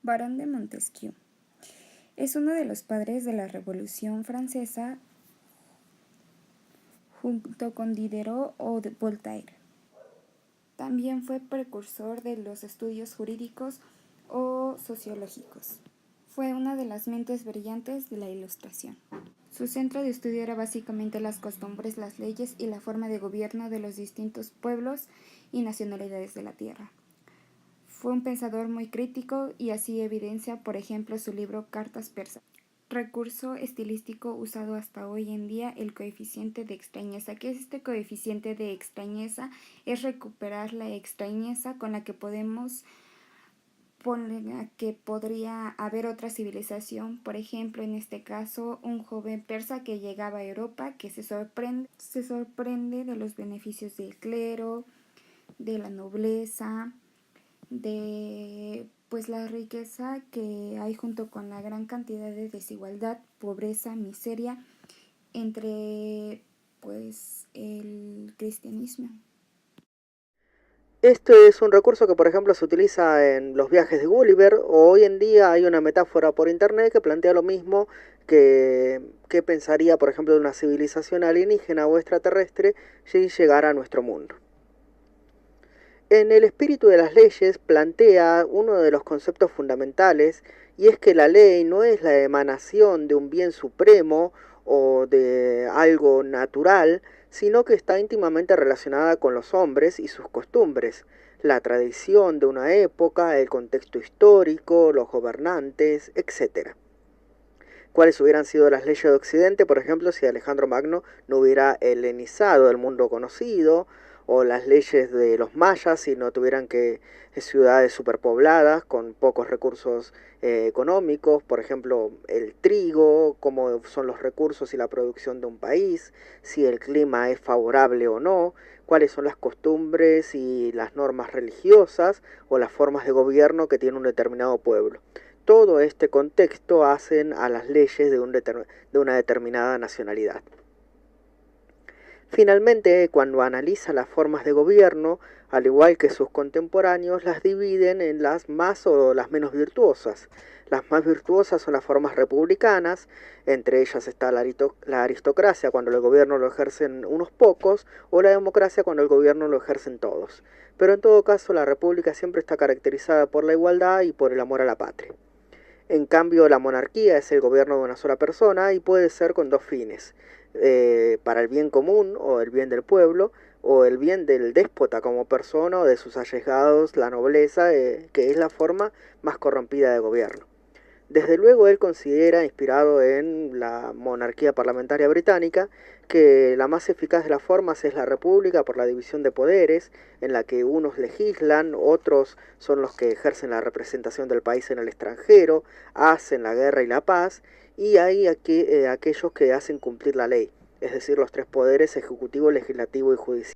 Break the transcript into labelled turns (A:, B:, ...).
A: Barón de Montesquieu. Es uno de los padres de la Revolución Francesa junto con Diderot o Voltaire. También fue precursor de los estudios jurídicos o sociológicos. Fue una de las mentes brillantes de la Ilustración. Su centro de estudio era básicamente las costumbres, las leyes y la forma de gobierno de los distintos pueblos y nacionalidades de la tierra. Fue un pensador muy crítico y así evidencia, por ejemplo, su libro Cartas persas. Recurso estilístico usado hasta hoy en día, el coeficiente de extrañeza. ¿Qué es este coeficiente de extrañeza? Es recuperar la extrañeza con la que podemos poner que podría haber otra civilización. Por ejemplo, en este caso, un joven persa que llegaba a Europa que se sorprende de los beneficios del clero, de la nobleza, de pues la riqueza que hay junto con la gran cantidad de desigualdad, pobreza, miseria entre pues el cristianismo.
B: Este es un recurso que, por ejemplo, se utiliza en los viajes de Gulliver, o hoy en día hay una metáfora por internet que plantea lo mismo que pensaría, por ejemplo, de una civilización alienígena o extraterrestre si llegara a nuestro mundo. En el espíritu de las leyes plantea uno de los conceptos fundamentales, y es que la ley no es la emanación de un bien supremo o de algo natural, sino que está íntimamente relacionada con los hombres y sus costumbres, la tradición de una época, el contexto histórico, los gobernantes, etc. ¿Cuáles hubieran sido las leyes de Occidente, por ejemplo, si Alejandro Magno no hubiera helenizado el mundo conocido? O las leyes de los mayas si no tuvieran que ciudades superpobladas con pocos recursos económicos, por ejemplo el trigo, cómo son los recursos y la producción de un país, si el clima es favorable o no, cuáles son las costumbres y las normas religiosas o las formas de gobierno que tiene un determinado pueblo. Todo este contexto hacen a las leyes de una determinada nacionalidad. Finalmente, cuando analiza las formas de gobierno, al igual que sus contemporáneos, las dividen en las más o las menos virtuosas. Las más virtuosas son las formas republicanas, entre ellas está la aristocracia cuando el gobierno lo ejercen unos pocos, o la democracia cuando el gobierno lo ejercen todos. Pero en todo caso, la república siempre está caracterizada por la igualdad y por el amor a la patria. En cambio, la monarquía es el gobierno de una sola persona y puede ser con dos fines, para el bien común o el bien del pueblo, o el bien del déspota como persona o de sus allegados, la nobleza, que es la forma más corrompida de gobierno. Desde luego él considera, inspirado en la monarquía parlamentaria británica, que la más eficaz de las formas es la república por la división de poderes, en la que unos legislan, otros son los que ejercen la representación del país en el extranjero, hacen la guerra y la paz, y hay aquellos que hacen cumplir la ley, es decir, los tres poderes ejecutivo, legislativo y judicial.